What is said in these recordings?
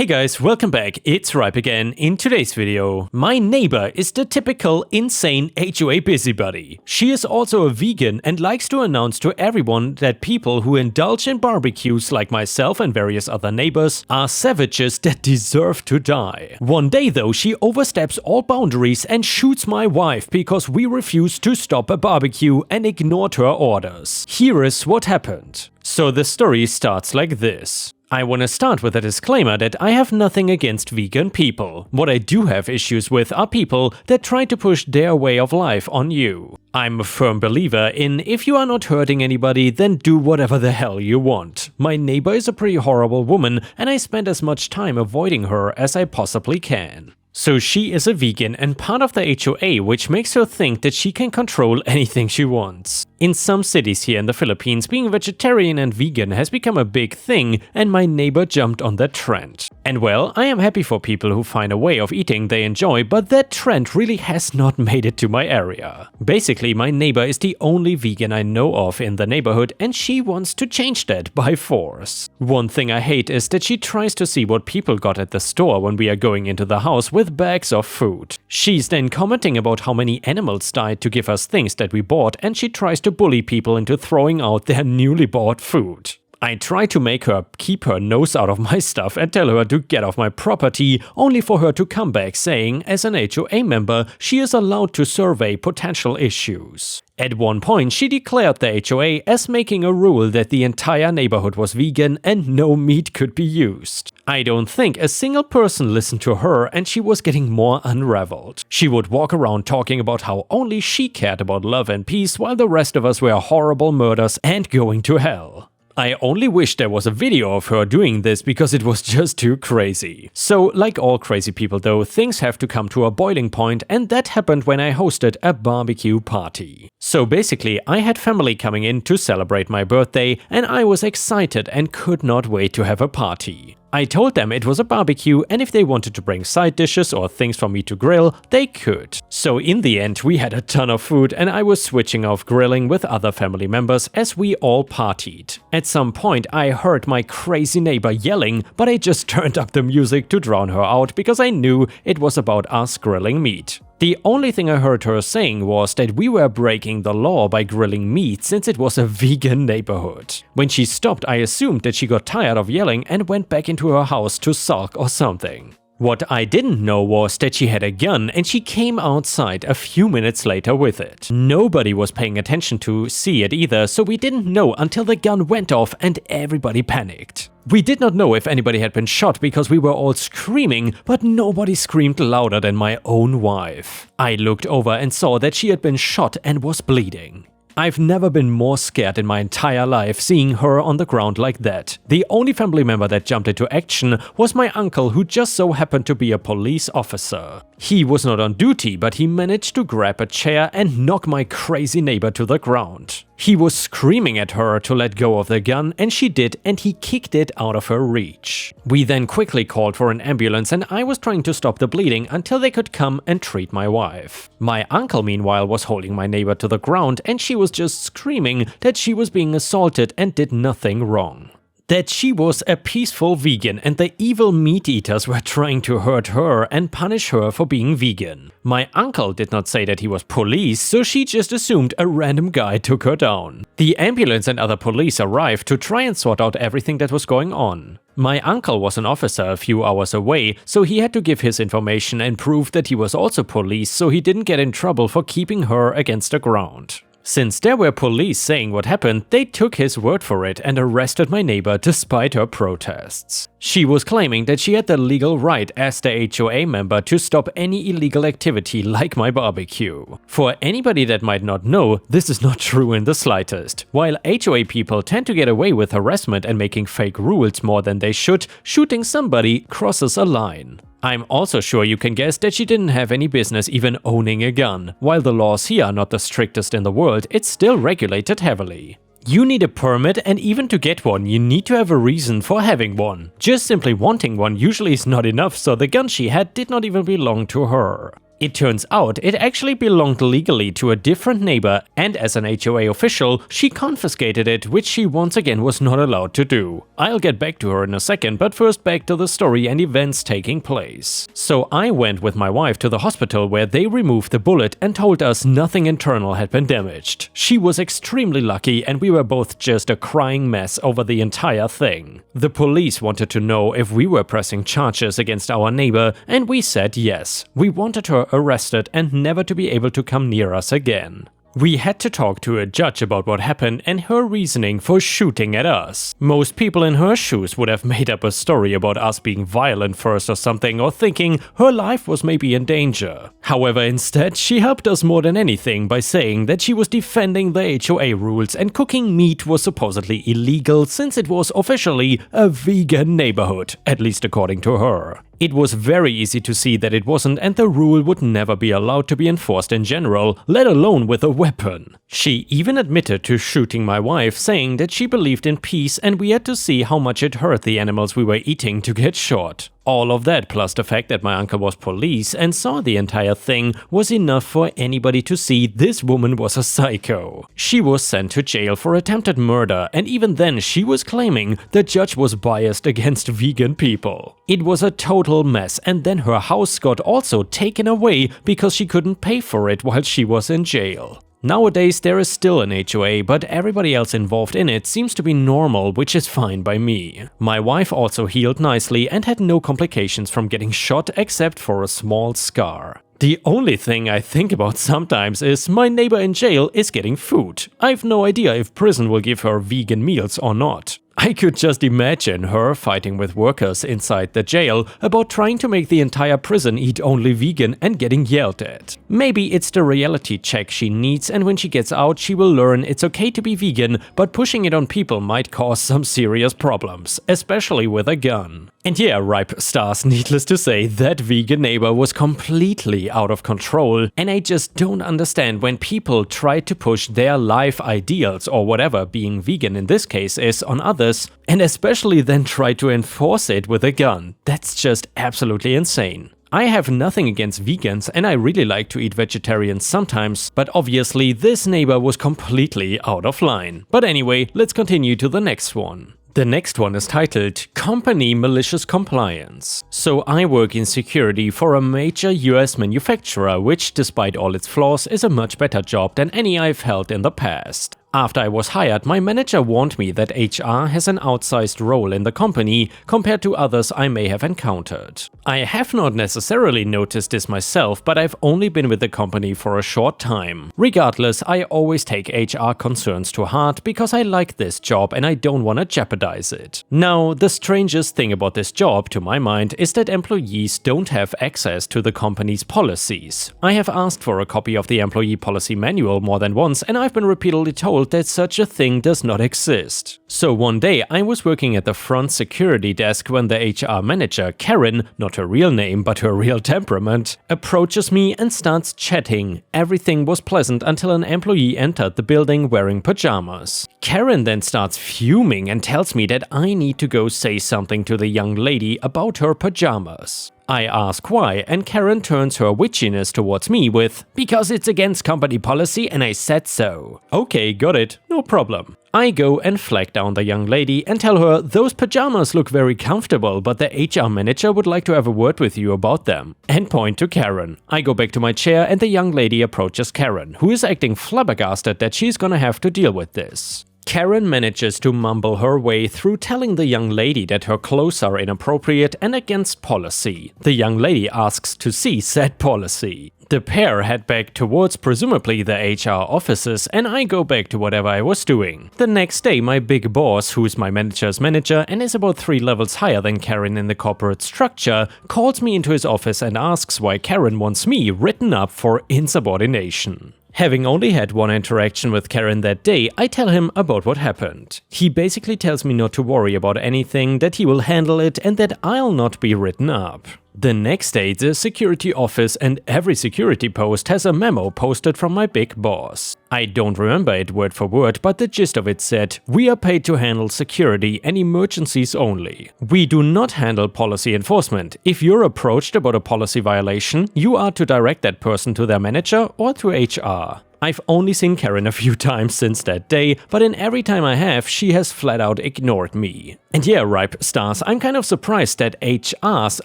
Hey guys, welcome back, it's Ripe again. In today's video, my neighbor is the typical insane HOA busybody. She is also a vegan and likes to announce to everyone that people who indulge in barbecues like myself and various other neighbors are savages that deserve to die. One day though, she oversteps all boundaries and shoots my wife because we refused to stop a barbecue and ignored her orders. Here is what happened. So the story starts like this. I want to start with a disclaimer that I have nothing against vegan people. What I do have issues with are people that try to push their way of life on you. I'm a firm believer in if you are not hurting anybody, then do whatever the hell you want. My neighbor is a pretty horrible woman and I spend as much time avoiding her as I possibly can. So she is a vegan and part of the HOA, which makes her think that she can control anything she wants. In some cities here in the Philippines, being vegetarian and vegan has become a big thing, and my neighbor jumped on that trend. And well, I am happy for people who find a way of eating they enjoy, but that trend really has not made it to my area. Basically, my neighbor is the only vegan I know of in the neighborhood, and she wants to change that by force. One thing I hate is that she tries to see what people got at the store when we are going into the house with bags of food. She's then commenting about how many animals died to give us things that we bought, and she tries to bully people into throwing out their newly bought food. I try to make her keep her nose out of my stuff and tell her to get off my property, only for her to come back saying, as an HOA member, she is allowed to survey potential issues. At one point, she declared the HOA as making a rule that the entire neighborhood was vegan and no meat could be used. I don't think a single person listened to her, and she was getting more unraveled. She would walk around talking about how only she cared about love and peace while the rest of us were horrible murders and going to hell. I only wish there was a video of her doing this because it was just too crazy. So, like all crazy people though, things have to come to a boiling point, and that happened when I hosted a barbecue party. So basically, I had family coming in to celebrate my birthday, and I was excited and could not wait to have a party. I told them it was a barbecue, and if they wanted to bring side dishes or things for me to grill, they could. So in the end, we had a ton of food, and I was switching off grilling with other family members as we all partied. At some point, I heard my crazy neighbor yelling, but I just turned up the music to drown her out because I knew it was about us grilling meat. The only thing I heard her saying was that we were breaking the law by grilling meat since it was a vegan neighborhood. When she stopped, I assumed that she got tired of yelling and went back into her house to sulk or something. What I didn't know was that she had a gun and she came outside a few minutes later with it. Nobody was paying attention to see it either, so we didn't know until the gun went off and everybody panicked. We did not know if anybody had been shot because we were all screaming, but nobody screamed louder than my own wife. I looked over and saw that she had been shot and was bleeding. I've never been more scared in my entire life seeing her on the ground like that. The only family member that jumped into action was my uncle, who just so happened to be a police officer. He was not on duty, but he managed to grab a chair and knock my crazy neighbor to the ground. He was screaming at her to let go of the gun, and she did, and he kicked it out of her reach. We then quickly called for an ambulance, and I was trying to stop the bleeding until they could come and treat my wife. My uncle, meanwhile, was holding my neighbor to the ground, and she was just screaming that she was being assaulted and did nothing wrong. That she was a peaceful vegan and the evil meat eaters were trying to hurt her and punish her for being vegan. My uncle did not say that he was police, so she just assumed a random guy took her down. The ambulance and other police arrived to try and sort out everything that was going on. My uncle was an officer a few hours away, so he had to give his information and prove that he was also police, so he didn't get in trouble for keeping her against the ground. Since there were police saying what happened, they took his word for it and arrested my neighbor despite her protests. She was claiming that she had the legal right as the HOA member to stop any illegal activity like my barbecue. For anybody that might not know, this is not true in the slightest. While HOA people tend to get away with harassment and making fake rules more than they should, shooting somebody crosses a line. I'm also sure you can guess that she didn't have any business even owning a gun. While the laws here are not the strictest in the world, it's still regulated heavily. You need a permit, and even to get one, you need to have a reason for having one. Just simply wanting one usually is not enough, so the gun she had did not even belong to her. It turns out it actually belonged legally to a different neighbor, and as an HOA official, she confiscated it, which she once again was not allowed to do. I'll get back to her in a second, but first back to the story and events taking place. So I went with my wife to the hospital where they removed the bullet and told us nothing internal had been damaged. She was extremely lucky and we were both just a crying mess over the entire thing. The police wanted to know if we were pressing charges against our neighbor, and we said yes. We wanted her arrested and never to be able to come near us again. We had to talk to a judge about what happened and her reasoning for shooting at us. Most people in her shoes would have made up a story about us being violent first or something, or thinking her life was maybe in danger. However, instead, she helped us more than anything by saying that she was defending the HOA rules and cooking meat was supposedly illegal since it was officially a vegan neighborhood, at least according to her. It was very easy to see that it wasn't, and the rule would never be allowed to be enforced in general, let alone with a weapon. She even admitted to shooting my wife, saying that she believed in peace and we had to see how much it hurt the animals we were eating to get shot. All of that, plus the fact that my uncle was police and saw the entire thing, was enough for anybody to see this woman was a psycho. She was sent to jail for attempted murder, and even then she was claiming the judge was biased against vegan people. It was a total mess, and then her house got also taken away because she couldn't pay for it while she was in jail. Nowadays there is still an HOA, but everybody else involved in it seems to be normal, which is fine by me. My wife also healed nicely and had no complications from getting shot except for a small scar. The only thing I think about sometimes is my neighbor in jail is getting food. I've no idea if prison will give her vegan meals or not. I could just imagine her fighting with workers inside the jail about trying to make the entire prison eat only vegan and getting yelled at. Maybe it's the reality check she needs, and when she gets out she will learn it's okay to be vegan, but pushing it on people might cause some serious problems, especially with a gun. And yeah, ripe stars, needless to say, that vegan neighbor was completely out of control, and I just don't understand when people try to push their life ideals, or whatever being vegan in this case is, on others, and especially then try to enforce it with a gun. That's just absolutely insane. I have nothing against vegans and I really like to eat vegetarian sometimes, but obviously this neighbor was completely out of line. But anyway, let's continue to the next one. The next one is titled Company Malicious Compliance. So I work in security for a major US manufacturer, which despite all its flaws is a much better job than any I've held in the past. After I was hired, my manager warned me that HR has an outsized role in the company compared to others I may have encountered. I have not necessarily noticed this myself, but I've only been with the company for a short time. Regardless, I always take HR concerns to heart because I like this job and I don't want to jeopardize it. Now, the strangest thing about this job, to my mind, is that employees don't have access to the company's policies. I have asked for a copy of the employee policy manual more than once, and I've been repeatedly told that such a thing does not exist. So one day I was working at the front security desk when the HR manager, Karen, not her real name but her real temperament, approaches me and starts chatting. Everything was pleasant until an employee entered the building wearing pajamas. Karen then starts fuming and tells me that I need to go say something to the young lady about her pajamas. I ask why, and Karen turns her witchiness towards me with, "Because it's against company policy and I said so." Okay, got it, no problem. I go and flag down the young lady and tell her those pajamas look very comfortable, but the HR manager would like to have a word with you about them, and point to Karen. I go back to my chair and the young lady approaches Karen, who is acting flabbergasted that she's gonna have to deal with this. Karen manages to mumble her way through telling the young lady that her clothes are inappropriate and against policy. The young lady asks to see said policy. The pair head back towards presumably the HR offices and I go back to whatever I was doing. The next day my big boss, who's my manager's manager and is about 3 levels higher than Karen in the corporate structure, calls me into his office and asks why Karen wants me written up for insubordination. Having only had one interaction with Karen that day, I tell him about what happened. He basically tells me not to worry about anything, that he will handle it and that I'll not be written up. The next day, the security office and every security post has a memo posted from my big boss. I don't remember it word for word, but the gist of it said, "We are paid to handle security and emergencies only. We do not handle policy enforcement. If you're approached about a policy violation, you are to direct that person to their manager or to HR." I've only seen Karen a few times since that day, but in every time I have, she has flat out ignored me. And yeah, Ripe Stars, I'm kind of surprised that HRs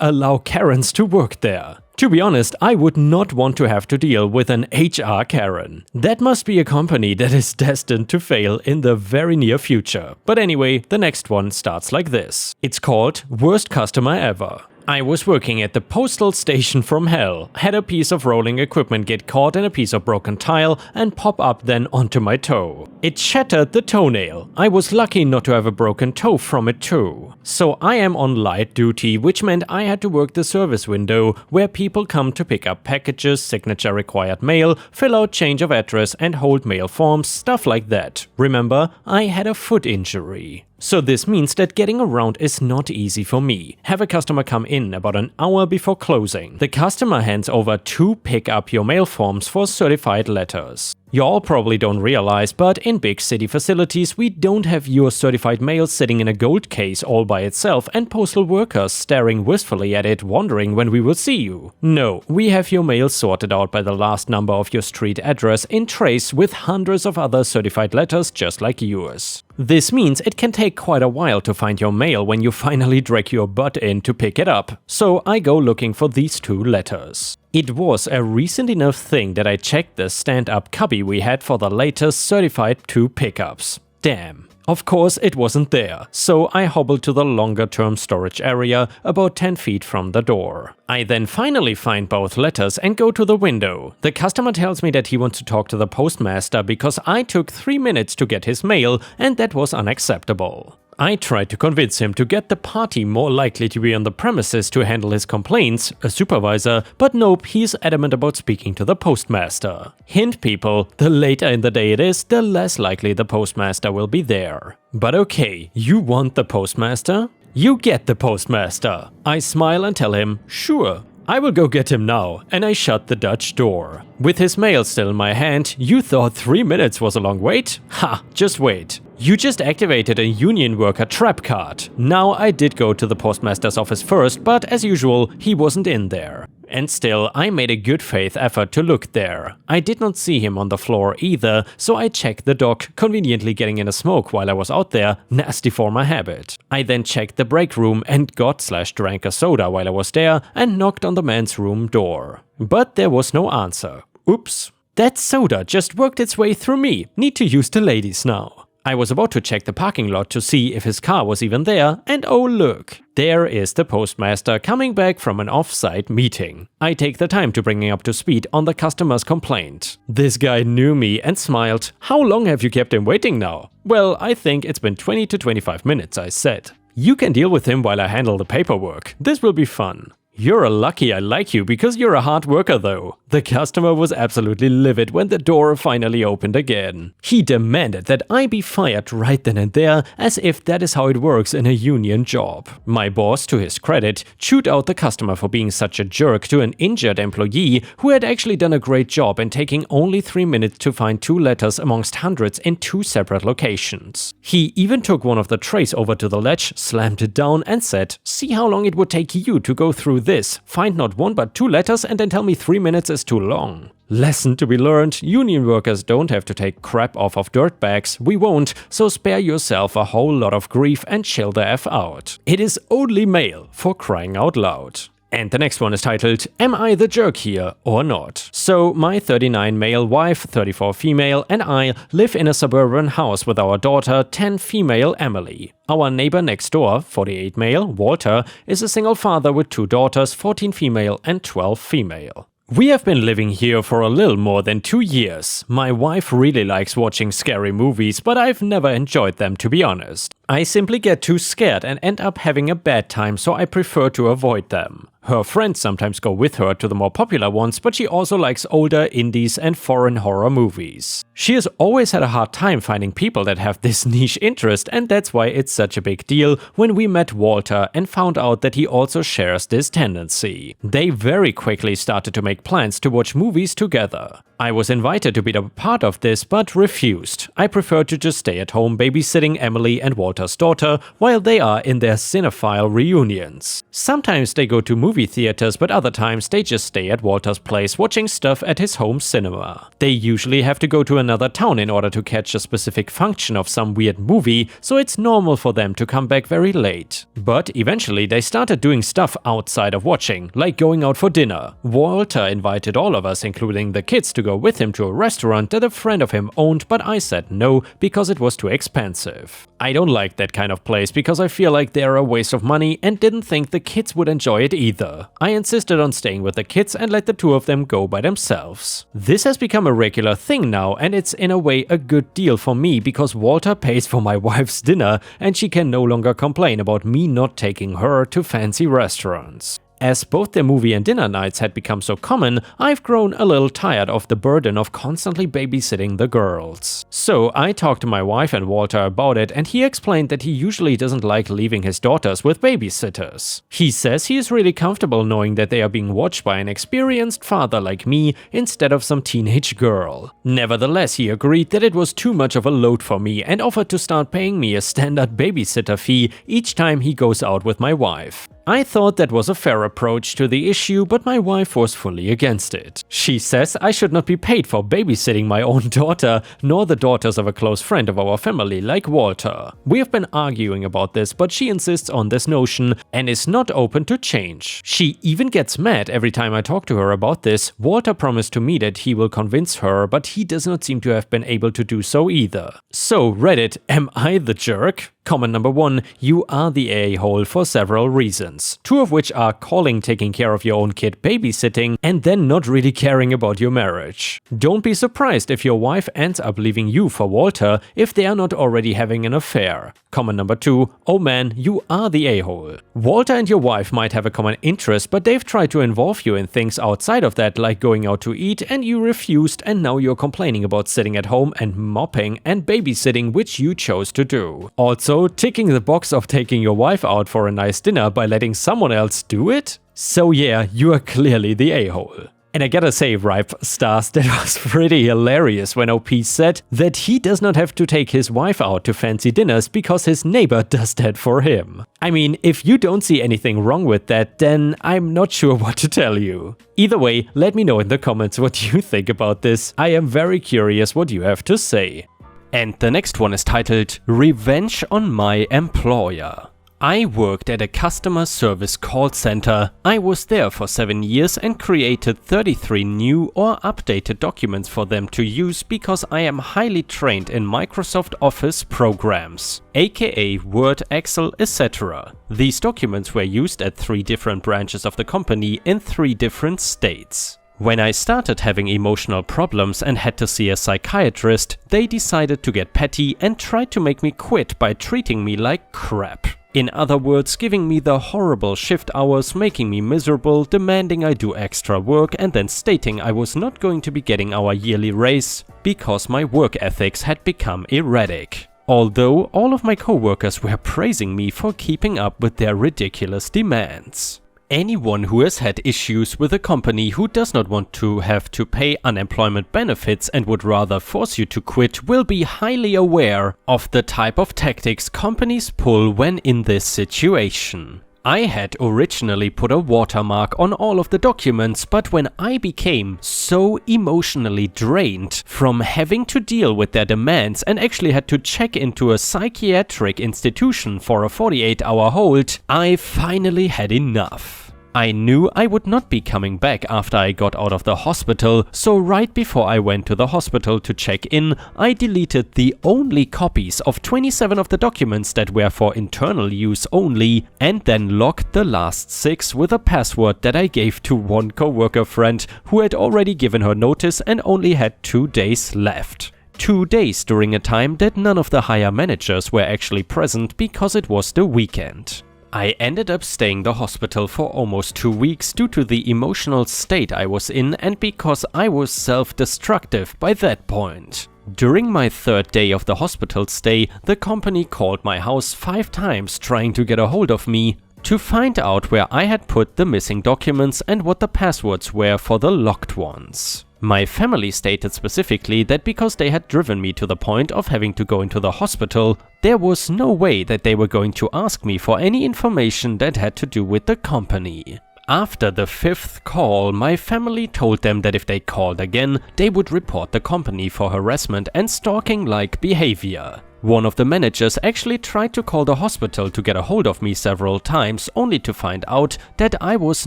allow Karens to work there. To be honest, I would not want to have to deal with an HR Karen. That must be a company that is destined to fail in the very near future. But anyway, the next one starts like this. It's called Worst Customer Ever. I was working at the postal station from hell, had a piece of rolling equipment get caught in a piece of broken tile and pop up then onto my toe. It shattered the toenail. I was lucky not to have a broken toe from it too. So I am on light duty, which meant I had to work the service window where people come to pick up packages, signature required mail, fill out change of address and hold mail forms, stuff like that. Remember, I had a foot injury. So this means that getting around is not easy for me. Have a customer come in about an hour before closing. The customer hands over 2 pick up your mail forms for certified letters. You all probably don't realize, but in big city facilities we don't have your certified mail sitting in a gold case all by itself and postal workers staring wistfully at it wondering when we will see you. No, we have your mail sorted out by the last number of your street address in trays with hundreds of other certified letters just like yours. This means it can take quite a while to find your mail when you finally drag your butt in to pick it up, so I go looking for these 2 letters. It was a recent enough thing that I checked the stand-up cubby we had for the latest certified 2 pickups. Damn. Of course it wasn't there, so I hobbled to the longer-term storage area about 10 feet from the door. I then finally find both letters and go to the window. The customer tells me that he wants to talk to the postmaster because I took 3 minutes to get his mail and that was unacceptable. I tried to convince him to get the party more likely to be on the premises to handle his complaints, a supervisor, but nope, he's adamant about speaking to the postmaster. Hint people, the later in the day it is, the less likely the postmaster will be there. But okay, you want the postmaster? You get the postmaster. I smile and tell him, sure. I will go get him now, and I shut the Dutch door. With his mail still in my hand, you thought 3 minutes was a long wait? Ha, just wait. You just activated a union worker trap card. Now I did go to the postmaster's office first, but as usual, he wasn't in there. And still, I made a good faith effort to look there. I did not see him on the floor either, so I checked the dock, conveniently getting in a smoke while I was out there, nasty for my habit. I then checked the break room and got/drank a soda while I was there and knocked on the men's room door. But there was no answer. Oops. That soda just worked its way through me. Need to use the ladies now. I was about to check the parking lot to see if his car was even there, and oh look, there is the postmaster coming back from an off-site meeting. I take the time to bring him up to speed on the customer's complaint. This guy knew me and smiled. How long have you kept him waiting now? Well, I think it's been 20 to 25 minutes, I said. You can deal with him while I handle the paperwork. This will be fun. You're lucky I like you because you're a hard worker though. The customer was absolutely livid when the door finally opened again. He demanded that I be fired right then and there, as if that is how it works in a union job. My boss, to his credit, chewed out the customer for being such a jerk to an injured employee who had actually done a great job in taking only 3 minutes to find 2 letters amongst hundreds in 2 separate locations. He even took one of the trays over to the ledge, slammed it down and said, "See how long it would take you to go through this, find not 1 but 2 letters and then tell me 3 minutes is too long." Lesson to be learned, union workers don't have to take crap off of dirtbags, we won't, so spare yourself a whole lot of grief and chill the F out. It is only mail, for crying out loud. And the next one is titled, Am I the jerk here or not? So my 39 male wife, 34 female, and I live in a suburban house with our daughter, 10 female Emily. Our neighbor next door, 48 male, Walter, is a single father with 2 daughters, 14 female and 12 female. We have been living here for a little more than 2 years. My wife really likes watching scary movies, but I've never enjoyed them to be honest. I simply get too scared and end up having a bad time, so I prefer to avoid them. Her friends sometimes go with her to the more popular ones, but she also likes older indies and foreign horror movies. She has always had a hard time finding people that have this niche interest, and that's why it's such a big deal when we met Walter and found out that he also shares this tendency. They very quickly started to make plans to watch movies together. I was invited to be a part of this, but refused. I prefer to just stay at home babysitting Emily and Walter's daughter while they are in their cinephile reunions. Sometimes they go to movie theaters, but other times they just stay at Walter's place watching stuff at his home cinema. They usually have to go to another town in order to catch a specific function of some weird movie, so it's normal for them to come back very late. But eventually they started doing stuff outside of watching, like going out for dinner. Walter invited all of us, including the kids, to go with him to a restaurant that a friend of him owned, but I said no because it was too expensive. I don't like that kind of place because I feel like they're a waste of money and didn't think the kids would enjoy it either. I insisted on staying with the kids and let the two of them go by themselves. This has become a regular thing now, and it's in a way a good deal for me because Walter pays for my wife's dinner and she can no longer complain about me not taking her to fancy restaurants. As both their movie and dinner nights had become so common, I've grown a little tired of the burden of constantly babysitting the girls. So I talked to my wife and Walter about it, and he explained that he usually doesn't like leaving his daughters with babysitters. He says he is really comfortable knowing that they are being watched by an experienced father like me instead of some teenage girl. Nevertheless, he agreed that it was too much of a load for me and offered to start paying me a standard babysitter fee each time he goes out with my wife. I thought that was a fair approach to the issue, but my wife was fully against it. She says I should not be paid for babysitting my own daughter, nor the daughters of a close friend of our family like Walter. We have been arguing about this, but she insists on this notion and is not open to change. She even gets mad every time I talk to her about this. Walter promised to me that he will convince her, but he does not seem to have been able to do so either. So Reddit, am I the jerk? Comment number 1, you are the a-hole for several reasons, 2 of which are calling taking care of your own kid babysitting and then not really caring about your marriage. Don't be surprised if your wife ends up leaving you for Walter if they are not already having an affair. Comment number 2, oh man, you are the a-hole. Walter and your wife might have a common interest, but they've tried to involve you in things outside of that, like going out to eat, and you refused, and now you're complaining about sitting at home and mopping and babysitting, which you chose to do. Also, ticking the box of taking your wife out for a nice dinner by letting someone else do it? So yeah, you are clearly the a-hole. And I gotta say, Ripe Stars, that was pretty hilarious when OP said that he does not have to take his wife out to fancy dinners because his neighbor does that for him. I mean, if you don't see anything wrong with that, then I'm not sure what to tell you. Either way, let me know in the comments what you think about this. I am very curious what you have to say. And the next one is titled Revenge on My Employer. I worked at a customer service call center. I was there for 7 years and created 33 new or updated documents for them to use because I am highly trained in Microsoft Office programs, aka Word, Excel, etc. These documents were used at 3 different branches of the company in 3 different states. When I started having emotional problems and had to see a psychiatrist, they decided to get petty and tried to make me quit by treating me like crap. In other words, giving me the horrible shift hours, making me miserable, demanding I do extra work, and then stating I was not going to be getting our yearly raise because my work ethics had become erratic. Although all of my coworkers were praising me for keeping up with their ridiculous demands. Anyone who has had issues with a company who does not want to have to pay unemployment benefits and would rather force you to quit will be highly aware of the type of tactics companies pull when in this situation. I had originally put a watermark on all of the documents, but when I became so emotionally drained from having to deal with their demands and actually had to check into a psychiatric institution for a 48-hour hold, I finally had enough. I knew I would not be coming back after I got out of the hospital, so right before I went to the hospital to check in, I deleted the only copies of 27 of the documents that were for internal use only, and then locked the last 6 with a password that I gave to one coworker friend who had already given her notice and only had 2 days left. 2 days during a time that none of the higher managers were actually present because it was the weekend. I ended up staying in the hospital for almost 2 weeks due to the emotional state I was in and because I was self-destructive by that point. During my 3rd day of the hospital stay, the company called my house 5 times trying to get a hold of me to find out where I had put the missing documents and what the passwords were for the locked ones. My family stated specifically that because they had driven me to the point of having to go into the hospital, there was no way that they were going to ask me for any information that had to do with the company. After the 5th call, my family told them that if they called again, they would report the company for harassment and stalking-like behavior. One of the managers actually tried to call the hospital to get a hold of me several times, only to find out that I was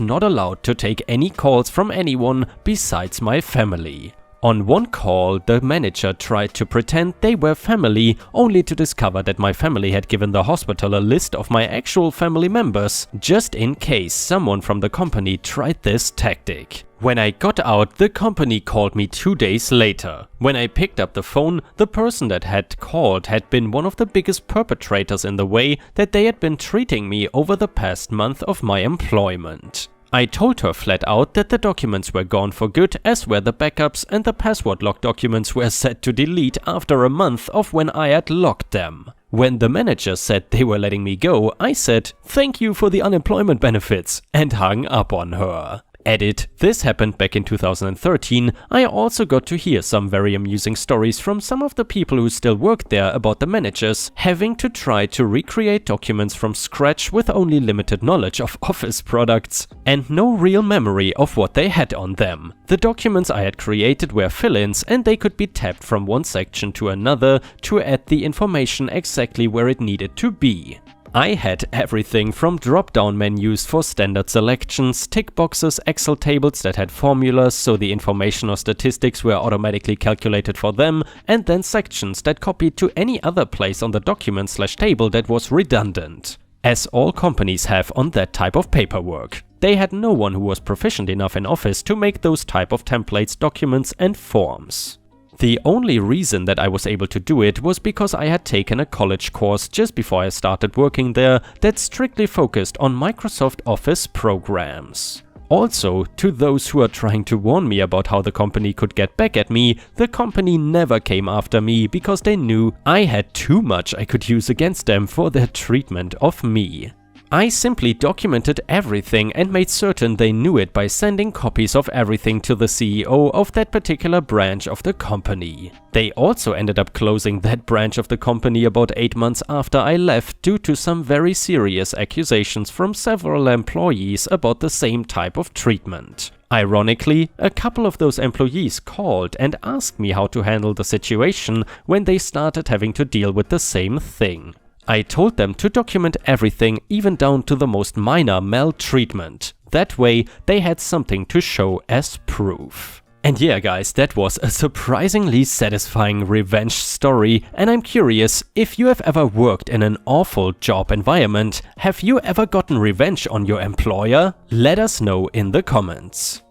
not allowed to take any calls from anyone besides my family. On one call, the manager tried to pretend they were family, only to discover that my family had given the hospital a list of my actual family members, just in case someone from the company tried this tactic. When I got out, the company called me 2 days later. When I picked up the phone, the person that had called had been one of the biggest perpetrators in the way that they had been treating me over the past month of my employment. I told her flat out that the documents were gone for good, as were the backups, and the password lock documents were set to delete after a month of when I had locked them. When the manager said they were letting me go, I said, "Thank you for the unemployment benefits," and hung up on her. Edit. This happened back in 2013. I also got to hear some very amusing stories from some of the people who still worked there about the managers having to try to recreate documents from scratch with only limited knowledge of office products and no real memory of what they had on them. The documents I had created were fill-ins and they could be tapped from one section to another to add the information exactly where it needed to be. I had everything from drop-down menus for standard selections, tick boxes, Excel tables that had formulas so the information or statistics were automatically calculated for them, and then sections that copied to any other place on the document/table that was redundant, as all companies have on that type of paperwork. They had no one who was proficient enough in Office to make those type of templates, documents and forms. The only reason that I was able to do it was because I had taken a college course just before I started working there that strictly focused on Microsoft Office programs. Also, to those who are trying to warn me about how the company could get back at me, the company never came after me because they knew I had too much I could use against them for their treatment of me. I simply documented everything and made certain they knew it by sending copies of everything to the CEO of that particular branch of the company. They also ended up closing that branch of the company about 8 months after I left due to some very serious accusations from several employees about the same type of treatment. Ironically, a couple of those employees called and asked me how to handle the situation when they started having to deal with the same thing. I told them to document everything, even down to the most minor maltreatment. That way, they had something to show as proof. And yeah guys, that was a surprisingly satisfying revenge story, and I'm curious, if you have ever worked in an awful job environment, have you ever gotten revenge on your employer? Let us know in the comments.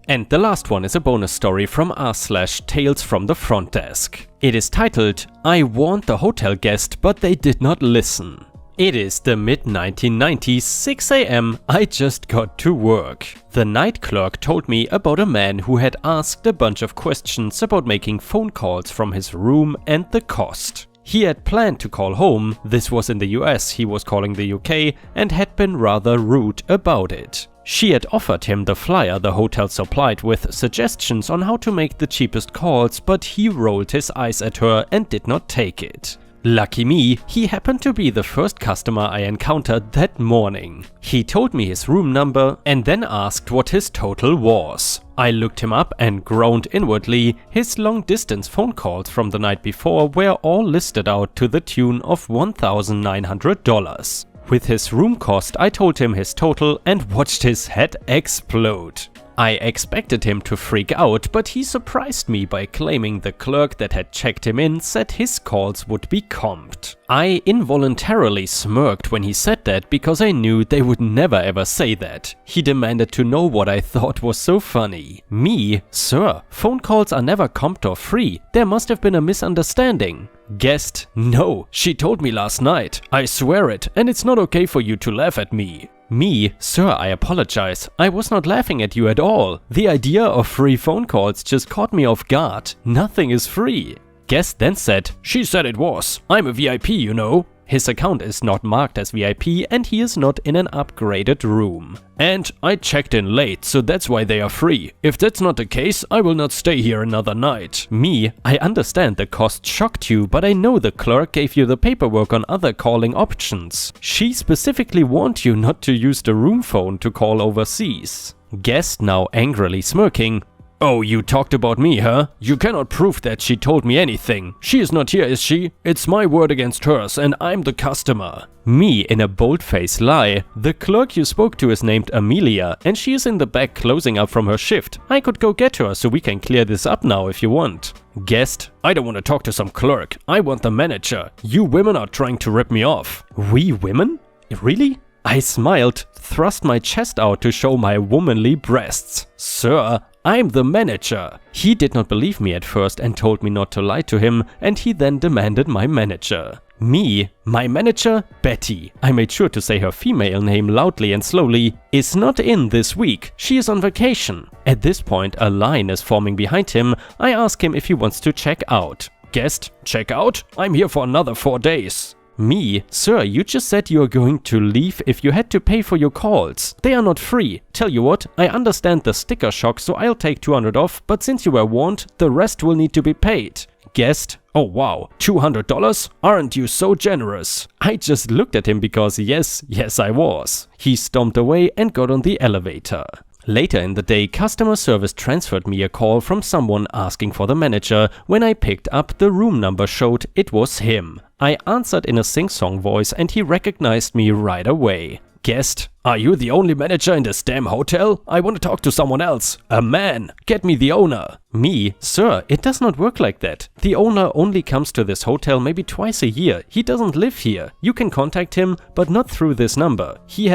And the last one is a bonus story from r/Tales from the Front Desk. It is titled, "I warned the hotel guest, but they did not listen." It is the mid-1990s, 6 AM, I just got to work. The night clerk told me about a man who had asked a bunch of questions about making phone calls from his room and the cost. He had planned to call home, this was in the US, he was calling the UK, and had been rather rude about it. She had offered him the flyer the hotel supplied with suggestions on how to make the cheapest calls, but he rolled his eyes at her and did not take it. Lucky me, he happened to be the first customer I encountered that morning. He told me his room number and then asked what his total was. I looked him up and groaned inwardly. His long-distance phone calls from the night before were all listed out to the tune of $1,900. With his room cost, I told him his total and watched his head explode. I expected him to freak out, but he surprised me by claiming the clerk that had checked him in said his calls would be comped. I involuntarily smirked when he said that because I knew they would never ever say that. He demanded to know what I thought was so funny. Me? Sir, phone calls are never comped or free. There must have been a misunderstanding. Guest: no, she told me last night. I swear it, and it's not okay for you to laugh at me. Me: sir, I apologize. I was not laughing at you at all. The idea of free phone calls just caught me off guard. Nothing is free. Guest then said, she said it was. I'm a VIP, you know. His account is not marked as VIP and he is not in an upgraded room. And I checked in late, so that's why they are free. If that's not the case, I will not stay here another night. Me: I understand the cost shocked you, but I know the clerk gave you the paperwork on other calling options. She specifically warned you not to use the room phone to call overseas. Guest now angrily smirking. Oh, you talked about me, huh? You cannot prove that she told me anything. She is not here, is she? It's my word against hers and I'm the customer. Me in a bold-faced lie. The clerk you spoke to is named Amelia and she is in the back closing up from her shift. I could go get her so we can clear this up now if you want. Guest: I don't want to talk to some clerk. I want the manager. You women are trying to rip me off. We women? Really? I smiled, thrust my chest out to show my womanly breasts. Sir, I'm the manager. He did not believe me at first and told me not to lie to him, and he then demanded my manager. Me: my manager, Betty, I made sure to say her female name loudly and slowly, is not in this week. She is on vacation. At this point, a line is forming behind him. I ask him if he wants to check out. Guest: check out? I'm here for another 4 days. Me: sir, you just said you are going to leave if you had to pay for your calls. They are not free. Tell you what, I understand the sticker shock, so I'll take 200 off, but since you were warned, the rest will need to be paid. Guest: oh wow, $200? Aren't you so generous? I just looked at him because yes, I was. He stomped away and got on the elevator. Later in the day, customer service transferred me a call from someone asking for the manager. When I picked up, the room number showed it was him. I answered in a sing-song voice and he recognized me right away. Guest: are you the only manager in this damn hotel? I want to talk to someone else. A man. Get me the owner. Me: sir, it does not work like that. The owner only comes to this hotel maybe twice a year. He doesn't live here. You can contact him, but not through this number. He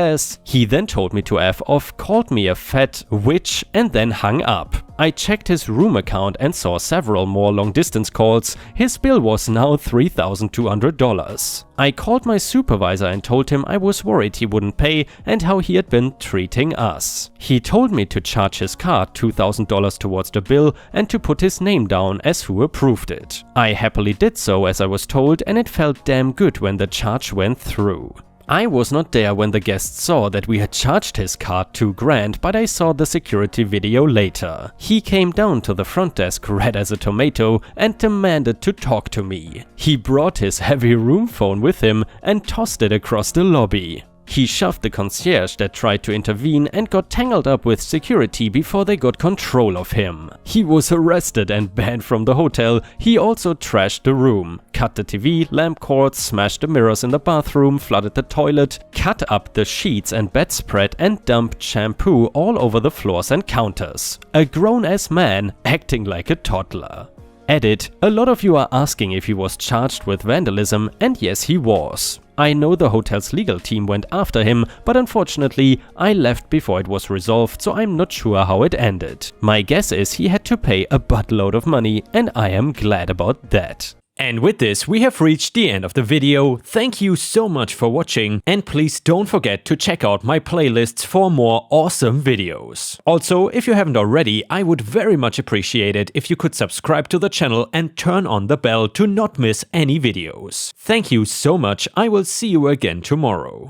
then told me to F off, called me a fat witch and then hung up. I checked his room account and saw several more long-distance calls. His bill was now $3,200. I called my supervisor and told him I was worried he wouldn't pay and how he had been treating us. He told me to charge his card $2,000 towards the bill and to put his name down as who approved it. I happily did so as I was told, and it felt damn good when the charge went through. I was not there when the guest saw that we had charged his card $2,000, but I saw the security video later. He came down to the front desk red as a tomato and demanded to talk to me. He brought his heavy room phone with him and tossed it across the lobby. He shoved the concierge that tried to intervene and got tangled up with security before they got control of him. He was arrested and banned from the hotel. He also trashed the room, cut the TV, lamp cords, smashed the mirrors in the bathroom, flooded the toilet, cut up the sheets and bedspread and dumped shampoo all over the floors and counters. A grown-ass man acting like a toddler. Edit: a lot of you are asking if he was charged with vandalism, and yes, he was. I know the hotel's legal team went after him, but unfortunately, I left before it was resolved, so I'm not sure how it ended. My guess is he had to pay a buttload of money, and I am glad about that. And with this, we have reached the end of the video. Thank you so much for watching, and please don't forget to check out my playlists for more awesome videos. Also, if you haven't already, I would very much appreciate it if you could subscribe to the channel and turn on the bell to not miss any videos. Thank you so much. I will see you again tomorrow.